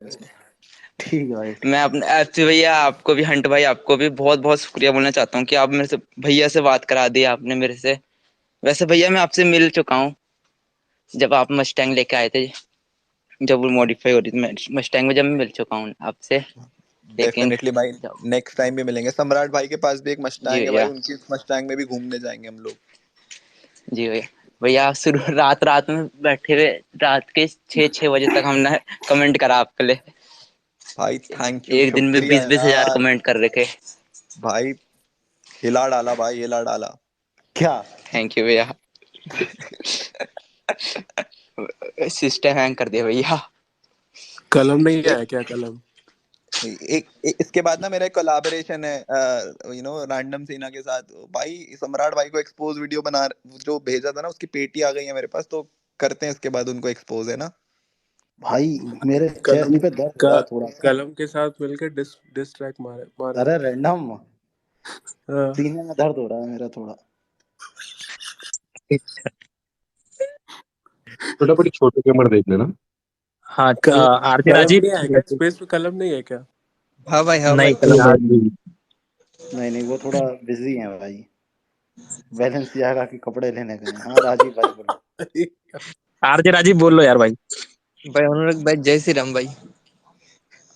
ठीक है भाई। मैं अपने अच्छे भैया, आपको भी, हंट भाई आपको भी बहुत बहुत शुक्रिया बोलना चाहता हूँ कि आप मेरे से, भैया से बात करा दी आपने मेरे से। वैसे भैया मैं आपसे मिल चुका हूँ, जब आप मस्टैंग लेके आए थे, जब वो मॉडिफाई हो रही थी मस्टैंग में, जब मैं मिल चुका हूँ आपसे। लेकिन डेफिनेटली भाई, जब, नेक्स्ट टाइम भी मिलेंगे। सम्राट भाई के पास भी एक जी मस्टैंग है भाई, भैया, उनकी मस्टैंग में भी घूमने जाएंगे हम लोग। जी भैया। भैया आप शुरू रात रात में बैठे हुए, रात के 6 6 बजे तक हमने कमेंट करा आपके लिए। भाई थैंक यू, एक दिन में शुक्रिया 20 20 हजार यार। कमेंट कर रखे। भाई हिला डाला भाई, हिला डाला। क्या? थैंक यू भैया। सिस्टम हैंग कर दिया भैया। कलम नहीं एक, आया क्या कलम? इसके बाद ना मेरा एक कोलैबोरेशन है रैंडम सेना के साथ भाई। सम्राट भाई को एक्सपोज वीडियो बना, जो भेजा था ना, उसकी पेटी आ गई है मेरे पास, तो करते हैं इसके बाद उनको एक्सपोज, है ना। भाई मेरे कलम चेस्ट पे दर्द हो का रहा है थोड़ा सा। कलम के साथ मिलकर डिस ट्रैक मारे मारना। अरे रैंडम हाँ। सीने में दर्द हो रहा है मेरा थोड़ा। फटाफट छोटे कैमरा देख लेना। हाँ, आरजे कलम राजीव। नहीं आया क्या? स्पेस में कलम नहीं है क्या? हाँ भाई, हाँ नहीं, भाई। कलम नहीं। नहीं नहीं, वो थोड़ा बिजी है भाई, बैलेंसियागा के कपड़े लेने गए हैं। हाँ राजीव भाई बोलो। आरजे राजीव बोल लो यार भाई। भाई उन्होंने भाई, जय श्री राम भाई।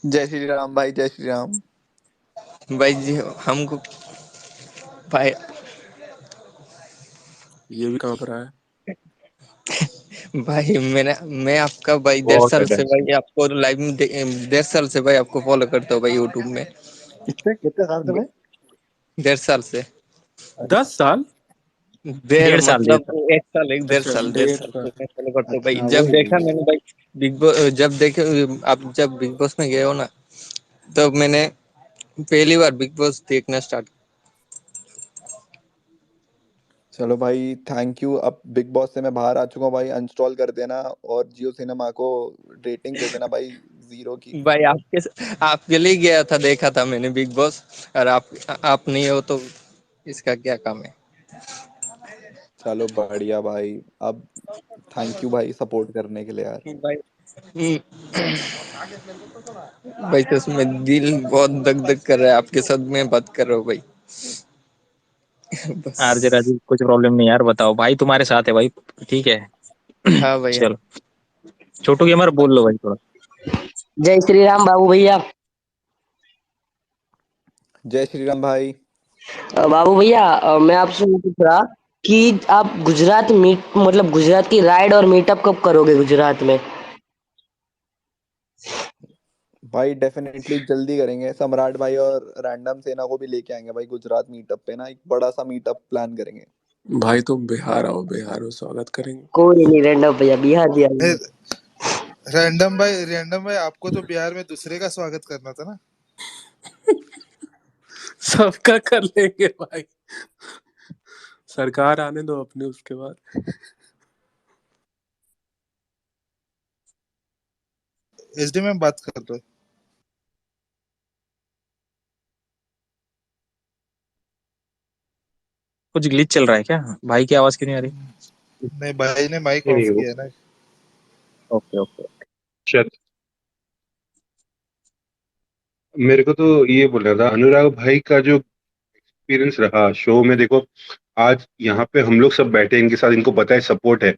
जय श्री राम भाई, जय श्री राम। भाई जी हमको, भाई ये भी कांप रहा है। भाई मैं आपका भाई डेढ़ बहुत साल से अटैच। भाई आपको लाइव में 1.5 साल से भाई आपको फॉलो करता हूँ भाई यूट्यूब में। कितने कितने साल से भाई? 1.5 साल से। 10 साल? डेढ़ 1.5 साल, मतलब 1.5 साल। 1 साल, एक डेढ़ अच्छा, साल डेढ़ डेढ़ साल साल। से मैं फॉलो करता हूँ भाई। अच्छा जब वही। देखा मैंने भाई बिग बॉस, जब देखे आप जब बिग बॉस में गए हो ना, तब मैंने पहली बार बिग बॉस देखना स्टार्ट। चलो भाई थैंक यू। अब बिग बॉस से मैं बाहर आ चुका हूँ भाई, अनस्टॉल कर देना और जियो सिनेमा को रेटिंग दे देना भाई 0 की। भाई आपके लिए गया था, देखा था मैंने बिग बॉस। और आप नहीं हो तो इसका क्या काम है। चलो बढ़िया भाई। अब थैंक यू भाई सपोर्ट करने के लिए यार। भाई भाई तो उसमें दिल बहुत धक धक कर रहा है आपके साथ मैं बात कर रहा हूँ भाई। बस। आरजे राजीव, कुछ प्रॉब्लम नहीं यार, बताओ भाई, तुम्हारे साथ है भाई। ठीक है। हाँ भैया। चलो, छोटू गेमर बोल लो भाई थोड़ा। जय श्री राम बाबू भैया। जय श्री राम भाई। बाबू भैया, मैं आपसे ये पूछ रहा कि आप गुजरात मीट मतलब गुजरात की राइड और मीटअप कब करोगे गुजरात में? भाई डेफिनेटली जल्दी करेंगे। सम्राट भाई और रैंडम सेना को भी लेके आएंगे भाई गुजरात मीटअप पे ना, एक बड़ा सा मीटअप प्लान करेंगे। भाई तुम बिहार आओ, बिहार में स्वागत करेंगे। कोई नहीं, रैंडम भैया बिहार भी आएंगे। रैंडम भाई आपको तो बिहार में दूसरे का स्वागत करना था ना। सबका कर लेंगे भाई, सरकार आने दो अपने, उसके बाद। एसडी में बात कर रहे कुछ ग्लिच चल रहा है क्या? भाई की आवाज क्यों नहीं आ रही? नहीं, भाई ने माइक नहीं ऑफ नहीं, वो किया ना। Okay okay. शायद मेरे को तो ये बोलना था, अनुराग भाई का जो एक्सपीरियंस रहा शो में, देखो आज यहाँ पे हम लोग सब बैठे हैं इनके साथ, इनको पता है सपोर्ट है।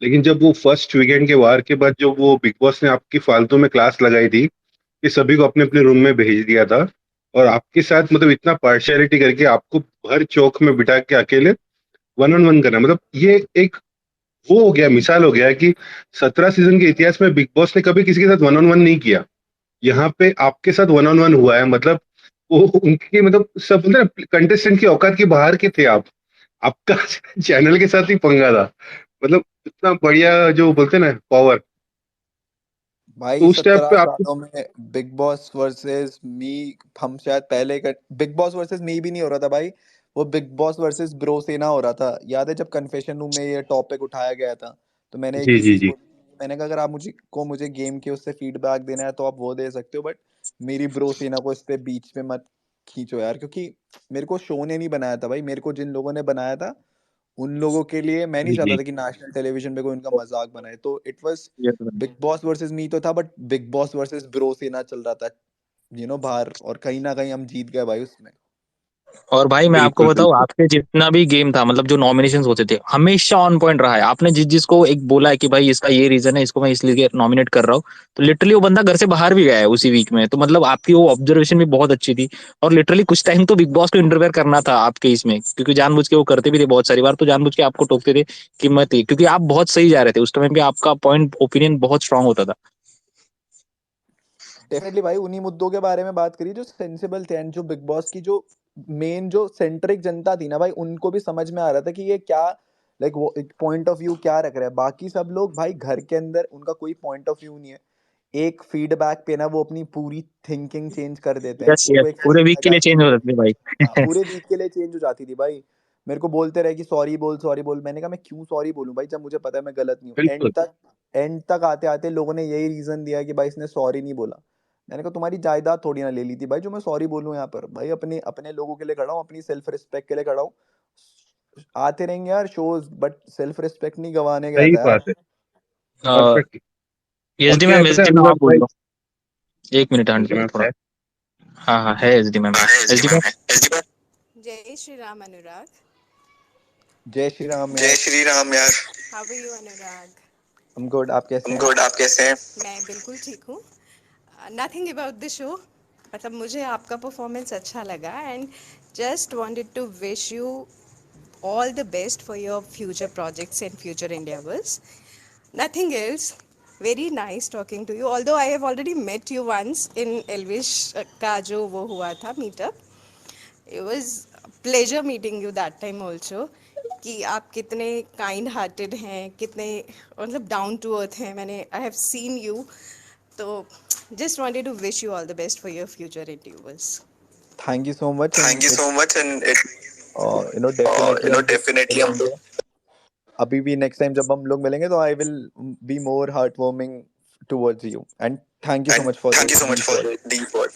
लेकिन जब वो फर्स्ट वीकेंड के वार के बाद जो वो बिग बॉस ने आपकी फालतू में क्लास लगाई थी कि सभी को अपने अपने रूम में भेज दिया था, और आपके साथ मतलब इतना पार्शियलिटी करके आपको भर चौक में बिठा के अकेले 1 on 1 करना, मतलब ये एक वो हो गया, मिसाल हो गया कि 17 सीजन के इतिहास में बिग बॉस ने कभी किसी के साथ 1 on 1 नहीं किया। यहाँ पे आपके साथ 1 on 1 हुआ है, मतलब वो उनके मतलब सब ना कंटेस्टेंट की औकात के बाहर के थे आप। आपका चैनल के साथ ही पंगा था, मतलब इतना बढ़िया जो बोलते हैं ना पावर, भाई तो उस टाइप सत्रह पे आपको। सालों में बिग बॉस वर्सेस मी, हम शायद पहले का बिग बॉस वर्सेस मी भी नहीं हो रहा था भाई। वो बिग बॉस वर्सेस ब्रो सेना हो रहा था। याद है जब कन्फेशन रूम में ये टॉपिक उठाया गया था, तो मैंने एक जी ही जी चीज जी। बोली थी। मैंने कहा अगर आप मुझे गेम के उससे फीडबैक देना है तो आप वो दे सकते हो, बट मेरी ब्रो सेना को इस पे बीच में मत खींचो यार, क्योंकि मेरे को शो ने नहीं बनाया था भाई, मेरे को जिन लोगों ने बनाया था उन लोगों के लिए मैं नहीं जी चाहता जी था कि नेशनल टेलीविजन पे कोई उनका मजाक बनाए, तो इट वाज ये तो है। बिग बॉस वर्सेस मी तो था, but big boss versus bro सेना चल रहा था बाहर, और कहीं ना कहीं हम जीत गए भाई उसमें। और भाई मैं आपको बिल्कुल बताऊं, बिल्कुल। आपके जितना भी गेम था, मतलब जो नॉमिनेशंस होते थे, हमेशा ऑन पॉइंट रहा है। आपने जिस जिसको एक बोला है कि भाई इसका ये रीजन है, इसको मैं इसलिए नॉमिनेट कर रहा हूँ, तो लिटरली वो बंदा घर से बाहर भी गया है उसी वीक में। तो मतलब आपकी वो ऑब्जर्वेशन भी बहुत अच्छी थी। और लिटरली कुछ टाइम तो बिग बॉस को इंटरफेयर करना था आपके इसमें, क्योंकि जानबूझ के वो करते भी थे बहुत सारी बार, तो जानबूझ के आपको टोकते थे कि मत ही, क्योंकि आप बहुत सही जा रहे थे उस टाइम पे, आपका पॉइंट ओपिनियन बहुत स्ट्रांग होता था। डेफिनेटली भाई, उन्हीं मुद्दों के बारे में बात करी जो सेंसिबल थे, एंड जो बिग बॉस की जो मेन जो सेंट्रिक जनता थी ना भाई, उनको भी समझ में आ रहा था कि ये क्या, लाइक वो एक पॉइंट ऑफ व्यू क्या रख रहा है। बाकी सब लोग भाई घर के अंदर उनका कोई पॉइंट ऑफ व्यू नहीं है, एक फीडबैक पे ना वो अपनी पूरी थिंकिंग चेंज कर देते हैं। यस उनको यस, एक पूरे वीक के लगा लिए कि चेंज हो जाते थे हाँ, भाई। पूरे वीक के लिए चेंज हो जाती थी भाई। मेरे को बोलते रहे कि सॉरी बोल सॉरी बोल, मैंने कहा मैं क्यों सॉरी बोलूं भाई, जब मुझे पता है मैं गलत नहीं हूँ। बिल्कुल। एंड तक आते आते लोगों ने यही रीजन दिया कि भाई इसने सॉरी नहीं बोला। मैंने कहा तुम्हारी जायदाद थोड़ी ना ले ली थी भाई जो मैं सॉरी बोलूं। यहाँ पर भाई अपने अपने लोगों के लिए खड़ा हूँ, अपनी सेल्फ रिस्पेक्ट के लिए खड़ा हूँ। आते रहेंगे यार शोज, बट सेल्फ रिस्पेक्ट नहीं गवाने गया सही था यार। बात है। परफेक्ट। और एसडी क्या है मैम, पता है एसडी मैम अनुराग आप बोल भाई, लो। एक मिनट एसडी हंट मैम थोड़ा। है। हाँ हाँ है एसडी मैम। SD ma'am. जय श्री राम अनुराग। जय श्री राम जय यार। श्री राम यार। हाउ आर यू अनुराग? हम गुड, आप कैसे I'm हैं? good, आप कैसे हैं? मैं बिल्कुल ठीक हूँ। नथिंग अबाउट द शो, मतलब मुझे आपका परफॉर्मेंस अच्छा लगा, and just wanted to wish you all the best for your future projects and future endeavors. Nothing else. Very nice talking to you. Although I have already met you once in Elvish का जो वो हुआ था meetup. It was a pleasure meeting you that time also. कि आप कितने kind hearted हैं, कितने मतलब डाउन टू अर्थ हैं। मैंने आई हैव सीन यू, तो just wanted to wish you all the best for your future endeavours. Thank you so much, thank and you it so much, and it definitely हम लोग definitely हम मिलेंगे। अभी भी नेक्स्ट टाइम जब हम लोग मिलेंगे तो I will be more heart warming towards you, and thank you so and much for thank the you so much deep for word. The deep word.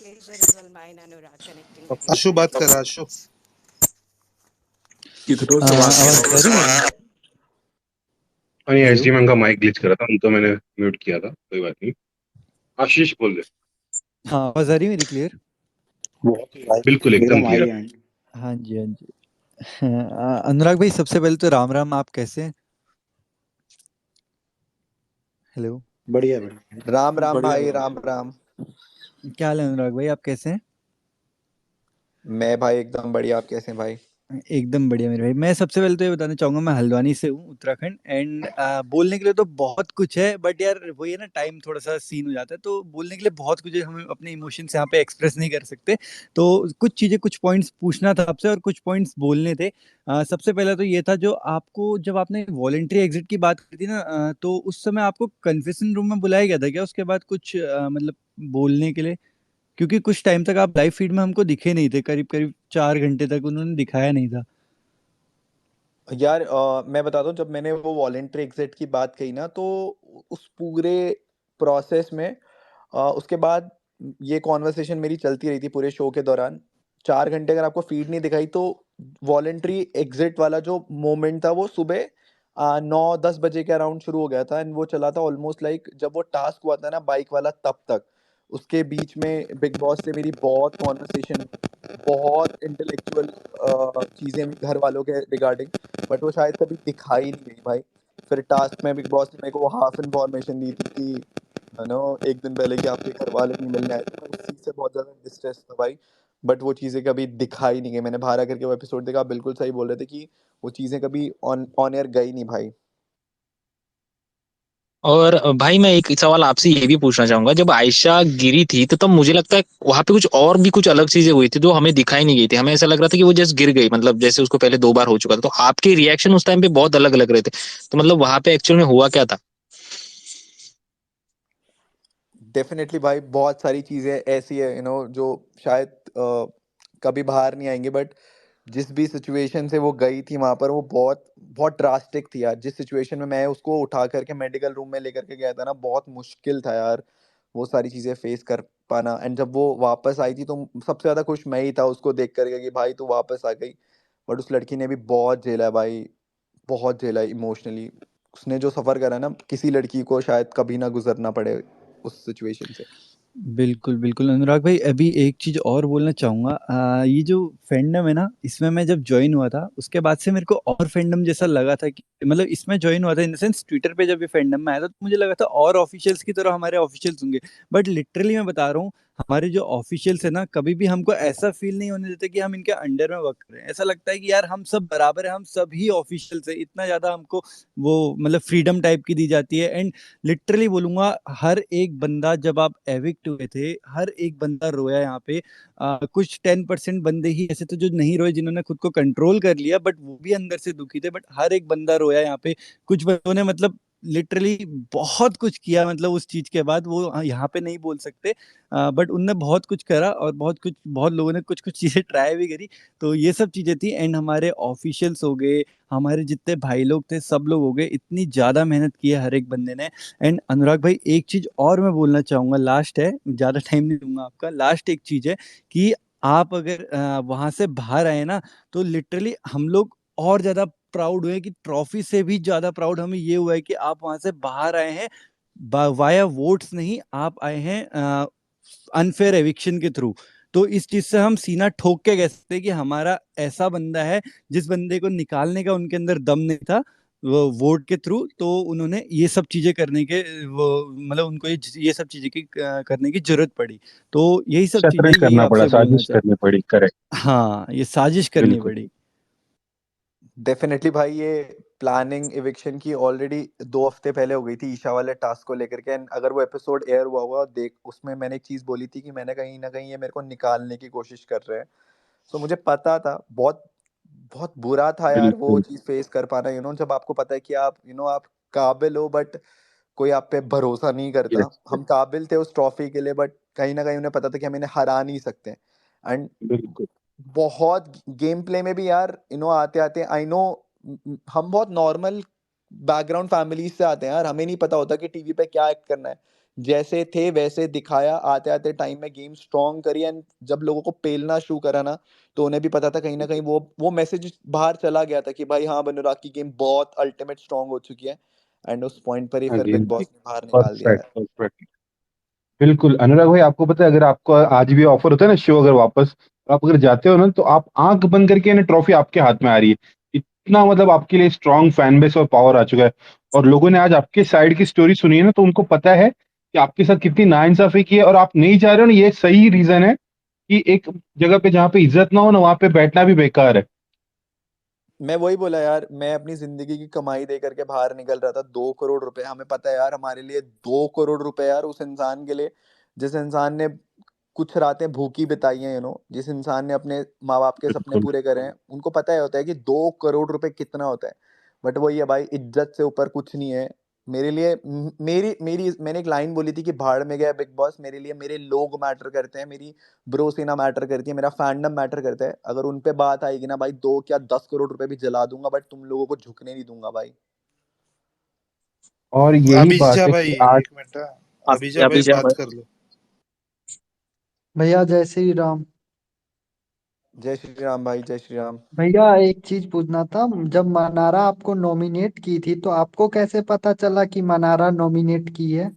Pleasure is all mine, Anurag, connecting with you. आशु बात कर, आशु। कितनों से बात आवाज करो। आ रही है मेरी? नहीं, हेलो। एसडी मैम का माइक ग्लिच करा था, उनको मैंने म्यूट किया था, कोई बात नहीं। आशीष बोल रहे। हाँ, आवाज आ रही है मेरी क्लियर? बहुत ही भाई, बिल्कुल एकदम एकदम क्लियर। High and. हाँ जी, हाँ जी। अनुराग भाई, सबसे पहले तो राम राम, आप कैसे हैं? हेलो। बढ़िया बढ़िया। राम राम बढ़िया भाई, बढ़िया। राम राम। क्या हाल है अनुराग भाई, आप कैसे हैं? मैं भाई एकदम बढ़िया, आप कैसे हैं भाई? एकदम बढ़िया मेरे भाई। मैं सबसे पहले तो ये बताना चाहूंगा, मैं हल्द्वानी से हूँ, उत्तराखंड। एंड बोलने के लिए तो बहुत कुछ है, बट यार वही है ना, टाइम थोड़ा सा सीन हो जाता है, तो बोलने के लिए बहुत कुछ है, हम अपने इमोशंस यहाँ पे एक्सप्रेस नहीं कर सकते। तो कुछ चीज़ें, कुछ पॉइंट्स पूछना था आपसे और कुछ पॉइंट्स बोलने थे। सबसे पहला तो ये था, जो आपको जब आपने वॉलेंट्री एग्जिट की बात की थी ना, तो उस समय आपको कन्फेशन रूम में बुलाया गया था क्या उसके बाद कुछ मतलब बोलने के लिए? क्योंकि कुछ टाइम तक आप लाइव फीड में हमको दिखे नहीं थे, करीब करीब 4 घंटे तक उन्होंने दिखाया नहीं था। यार मैं बताता हूँ, जब मैंने वो वॉलेंट्री एग्जिट की बात कही ना, तो उस पूरे प्रोसेस में उसके बाद ये कॉन्वर्सेशन मेरी चलती रही थी पूरे शो के दौरान। 4 घंटे अगर आपको फीड नहीं दिखाई तो वॉलेंट्री एग्जिट वाला जो मोमेंट था वो सुबह 9-10 बजे के अराउंड शुरू हो गया था, एंड वो चला था ऑलमोस्ट लाइक जब वो टास्क हुआ था ना बाइक वाला तब तक। उसके बीच में बिग बॉस से मेरी बहुत कॉन्वर्सेशन, बहुत इंटेलेक्चुअल चीज़ें घर वालों के रिगार्डिंग, बट वो शायद कभी दिखाई नहीं गई भाई। फिर टास्क में बिग बॉस ने मेरे को हाफ इन्फॉर्मेशन दी थी कि एक दिन पहले कि आपके घर वाले नहीं मिलने आए थे। मैं उस चीज़ से बहुत ज़्यादा डिस्ट्रेस था भाई, बट वो चीज़ें कभी दिखाई नहीं गई। मैंने बाहर आकर के वो एपिसोड देखा, आप बिल्कुल सही बोल रहे थे कि वो चीज़ें कभी ऑन ऑन एयर गई नहीं भाई। और भाई मैं एक सवाल आपसे ये भी पूछना चाहूंगा, जब आयशा गिरी थी तो तब मुझे लगता है वहां पे कुछ और भी कुछ अलग चीजें हुई थी जो हमें दिखाई नहीं गई थी। हमें ऐसा लग रहा था कि वो जस्ट गिर गई, मतलब जैसे उसको पहले 2 बार हो चुका था। तो आपके रिएक्शन उस टाइम पे बहुत अलग लग रहे थे, तो मतलब वहां पे एक्चुअल में हुआ क्या था? डेफिनेटली भाई, बहुत सारी चीज़ें ऐसी है जो शायद कभी बाहर नहीं आएंगे, बट जिस भी सिचुएशन से वो गई थी वहां पर, वो बहुत बहुत ड्रास्टिक थी यार। जिस सिचुएशन में मैं उसको उठा करके मेडिकल रूम में लेकर के गया था ना, बहुत मुश्किल था यार वो सारी चीजें फेस कर पाना। एंड जब वो वापस आई थी तो सबसे ज्यादा खुश मैं ही था उसको देख करके कि भाई तू वापस आ गई। बट उस लड़की ने भी बहुत झेला है भाई, बहुत झेला है इमोशनली। उसने जो सफर करा ना, किसी लड़की को शायद कभी ना गुजरना पड़े उस सिचुएशन से। बिल्कुल, बिल्कुल अनुराग भाई, अभी एक चीज़ और बोलना चाहूँगा। ये जो फैंडम है ना, इसमें मैं जब जॉइन हुआ था, उसके बाद से मेरे को और फैंडम जैसा लगा था कि मतलब इसमें जॉइन हुआ था इन द सेंस ट्विटर पे जब ये फैंडम में आया था, तो मुझे लगा था और ऑफिशियल्स की तरह हमारे ऑफिशियल्स होंगे। बट लिटरली मैं बता रहा हूँ, हमारे जो ऑफिशियल्स है ना, कभी भी हमको ऐसा फील नहीं होने देते कि हम इनके अंडर में वर्क कर रहे हैं। ऐसा लगता है कि यार हम सब बराबर है, हम सभी ऑफिशियल्स हैं। इतना ज़्यादा हमको वो मतलब फ्रीडम टाइप की दी जाती है। एंड लिटरली बोलूँगा, हर एक बंदा, जब आप एविक्ट हुए थे, हर एक बंदा रोया यहाँ पे। कुछ 10% बंदे ही ऐसे थे जो नहीं रोए, जिन्होंने खुद को कंट्रोल कर लिया, बट वो भी अंदर से दुखी थे। बट हर एक बंदा रोया यहाँ पे। कुछ बंदों ने मतलब लिटरली बहुत कुछ किया, मतलब उस चीज़ के बाद वो यहाँ पे नहीं बोल सकते। बट उनने बहुत कुछ करा और बहुत लोगों ने कुछ-कुछ चीज़ें ट्राई भी करी। तो ये सब चीज़ें थी। एंड हमारे ऑफिशियल्स हो गए, हमारे जितने भाई लोग थे, सब लोग हो गए, इतनी ज़्यादा मेहनत की है हर एक बंदे ने। एंड अनुराग भाई, एक चीज़ और मैं बोलना चाहूँगा, लास्ट है, ज़्यादा टाइम नहीं दूँगा आपका। लास्ट एक चीज़ है कि आप अगर वहाँ से बाहर आए ना, तो लिटरली हम लोग और ज़्यादा प्राउड हुए कि ट्रॉफी से भी ज़्यादा प्राउड हमें ये हुआ है कि आप वहाँ से बाहर आए हैं, वाया वोट्स नहीं, आप आए हैं अनफेयर एविक्शन के थ्रू। तो इस चीज़ से हम सीना ठोक के कह सकते हैं कि हमारा ऐसा बंदा है, जिस बंदे को निकालने का उनके अंदर दम नहीं था, वो वोट के थ्रू, तो उन्होंने ये सब चीज़ें करने के वो मतलब उनको ये सब चीज़ें की करने की ज़रूरत पड़ी। तो यही सब चीज़ें, शतरंज यही करना पड़ा, आपसे बोलना साजिश चाह करनी पड़ी, करेक्ट। हाँ, ये साजिश करनी बिल्कुल। पड़ी। डेफिनेटली भाई, ये प्लानिंग इविक्शन की ऑलरेडी 2 हफ्ते पहले हो गई थी ईशा वाले टास्क को लेकर के। And अगर वो एपिसोड एयर हुआ हुआ देख, उसमें मैंने एक चीज बोली थी कि मैंने कहीं ना कहीं ये मेरे को निकालने की कोशिश कर रहे हैं। सो मुझे पता था, बहुत बहुत बुरा था यार वो बिल्कुल। चीज फेस कर पाना। जब आपको पता है कि आप आप काबिल हो, बट कोई आप पे भरोसा नहीं करता। यस, हम काबिल थे उस ट्रॉफी के लिए, बट कहीं ना कहीं उन्हें पता था कि हम इन्हें हरा नहीं सकते। एंड बिल्कुल। बहुत गेम प्ले में भी यार आते आते आई नो, हम बहुत नॉर्मल बैकग्राउंड फैमिलीज से आते हैं यार, हमें नहीं पता होता कि टीवी पे क्या एक्ट करना है। जैसे थे वैसे दिखाया, आते आते टाइम में गेम स्ट्रॉन्ग करी। एंड जब लोगों को पेलना शुरू करा ना, तो उन्हें भी पता था कहीं ना कहीं वो मैसेज बाहर चला गया था कि भाई हाँ, अनुराग की गेम बहुत अल्टीमेट स्ट्रॉन्ग हो चुकी है। एंड उस पॉइंट पर ही फिर बिग बॉस अगेन, ने बाहर निकाल दिया परफेक्ट यार। परफेक्ट। बिल्कुल अनुराग भाई, आपको पता है, अगर आपको आज भी ऑफर होता है ना शो, अगर वापस आप अगर जाते हो ना, तो आप आंख बंद करके ना, ट्रॉफी आपके हाथ में आ रही है। इतना मतलब आपके लिए स्ट्रांग फैन बेस और पावर आ चुका है। और लोगों ने आज आपके साइड की स्टोरी सुनी है ना, तो उनको पता है कि आपके साथ कितनी नाइंसाफी की है, और आप नहीं जा रहे हो ना, ये सही रीजन है कि एक जगह पे जहाँ पे इज्जत ना हो ना, वहां पे बैठना भी बेकार है। मैं वही बोला यार, मैं अपनी जिंदगी की कमाई दे करके बाहर निकल रहा था। 2 करोड़ रुपए, हमें पता है यार, हमारे लिए 2 करोड़ रुपए यार, उस इंसान के लिए जिस इंसान ने कुछ रातें भूखी बिताई हैं, जिस इंसान ने अपने माँ बाप के सपने बिल्कुल पूरे करे हैं, उनको पता है होता है कि 2 करोड़ रुपए कितना होता है। बट वही है भाई, इज्जत से ऊपर कुछ नहीं है मेरे लिए। मेरी मेरी मैंने एक लाइन बोली थी कि भाड़ में गया बिग बॉस, मेरे लिए मेरे लोग मैटर करते हैं, मेरी ब्रोसीना मैटर करती है, मेरा फैंडम मैटर करता है। अगर उन पे बात आएगी ना भाई, 2 क्या 10 करोड़ रुपए भी जला दूंगा, बट तुम लोगों को झुकने नहीं दूंगा भाई। और यही बात अभिजा है भाई, कि आज, एक मिनट। अभिजा अभी भाई जब बात कर लो। भैया जय श्री राम। जय श्री राम भाई, जय श्री राम। भैया एक चीज पूछना था, जब मनारा आपको नॉमिनेट की थी तो आपको कैसे पता चला कि मनारा नॉमिनेट की है?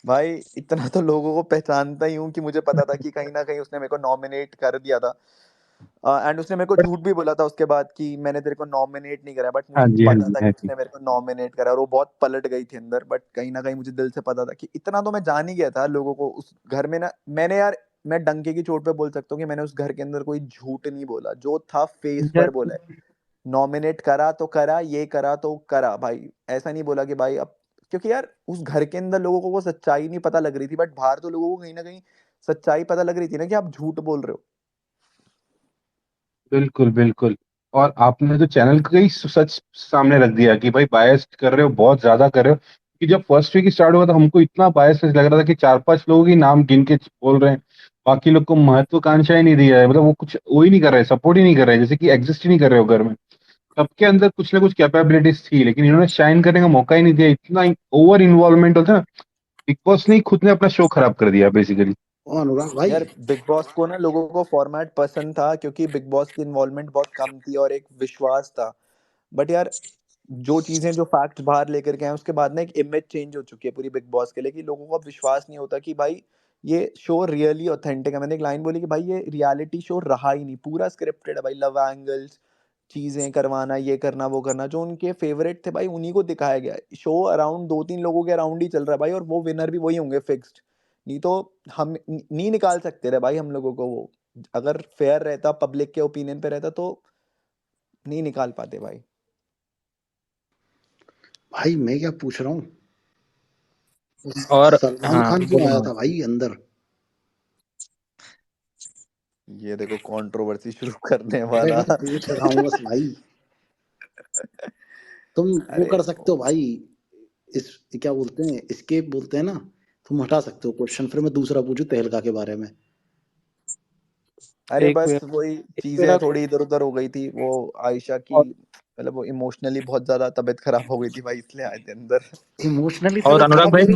भाई इतना तो लोगों को पहचानता ही हूँ कि मुझे पता था कि कहीं ना कहीं उसने मेरे को नॉमिनेट कर दिया था। एंड उसने मेरे को बट झूठ भी बोला था उसके बाद कि मैंने तेरे को नॉमिनेट नहीं करा, बट हाँ मुझे जी, हाँ पता जी, था हाँ कि जी। उसने मेरे को नॉमिनेट करा। और वो बहुत पलट गई थी अंदर, बट कहीं ना कहीं मुझे दिल से पता था कि इतना तो मैं जान ही गया था लोगों को उस घर में ना। मैंने यार, मैं डंके की चोट पे बोल सकता हूँ कि मैंने उस घर के अंदर कोई झूठ नहीं बोला, जो था फेस पर बोला है। नॉमिनेट करा तो करा, ये करा तो करा भाई, ऐसा नहीं बोला कि भाई अब। क्योंकि यार उस घर के अंदर लोगों को वो सच्चाई नहीं पता लग रही थी, बट बाहर तो लोगों को कहीं ना कहीं सच्चाई पता लग रही थी ना कि आप झूठ बोल रहे हो। बिल्कुल बिल्कुल। और आपने तो चैनल का ही सच सामने रख दिया कि भाई बायस कर रहे हो, बहुत ज्यादा कर रहे हो। कि जब फर्स्ट वीक स्टार्ट हुआ था, हमको इतना बायस लग रहा था कि 4-5 लोगों के नाम गिन के बोल रहे हैं, बाकी लोग को महत्वाकांक्षा ही नहीं दिया है, मतलब वो कुछ वो ही नहीं कर रहे, सपोर्ट ही नहीं कर रहे, जैसे कि एग्जिस्ट ही नहीं कर रहे हो घर में। सबके अंदर कुछ ना कुछ कैपेबिलिटीज थी, लेकिन इन्होंने शाइन करने का मौका ही नहीं दिया। इतना ओवर इन्वॉल्वमेंट होता है ना, बिग बॉस ने खुद ने अपना शो खराब कर दिया बेसिकली। ओ अनुराग भाई, यार बिग बॉस को ना लोगों को फॉर्मेट पसंद था क्योंकि बिग बॉस की इन्वॉल्वमेंट बहुत कम थी और एक विश्वास था। बट यार जो चीजें जो फैक्ट्स बाहर लेकर के आए उसके बाद ना एक इमेज चेंज हो चुकी है पूरी बिग बॉस के लिए कि लोगों को अब विश्वास नहीं होता कि भाई ये शो रियली ऑथेंटिक है। मैंने एक लाइन बोली कि भाई ये रियलिटी शो रहा ही नहीं, पूरा स्क्रिप्टेड है भाई। लव एंगल्स, चीजें करवाना, ये करना वो करना, जो उनके फेवरेट थे भाई उन्हीं को दिखाया गया। शो अराउंड 2-3 लोगों के अराउंड ही चल रहा है भाई, और वो विनर भी वही होंगे फिक्स्ड। नहीं तो हम नहीं निकाल सकते रहे भाई हम लोगों को वो। अगर फेयर रहता, पब्लिक के ओपिनियन पे रहता तो नहीं निकाल पाते भाई। भाई मैं क्या पूछ रहा हूँ, और सलमान हाँ खान क्यों बोलो आया ना। था भाई अंदर? ये देखो कंट्रोवर्सी शुरू करने अरे वाला। मैं पूछ रहा हूँ बस भाई, तुम वो अरे कर सकते हो भाई, इस क्या बोलते हैं, एस्केप बोलते हैं ना, तुम हटा सकते हो क्वेश्चन, फिर मैं दूसरा पूछूं तहलका के बारे में। अरे एक बस मिनट, वही मेरा चीजें थोड़ी इधर उधर हो गई थी। वो आयशा की और, मतलब वो इमोशनली बहुत ज्यादा तबीयत खराब हो गई थी भाई, इसलिए आए थे अंदर। इमोशनली और तबीयत अनुराग खराब भाई मेरी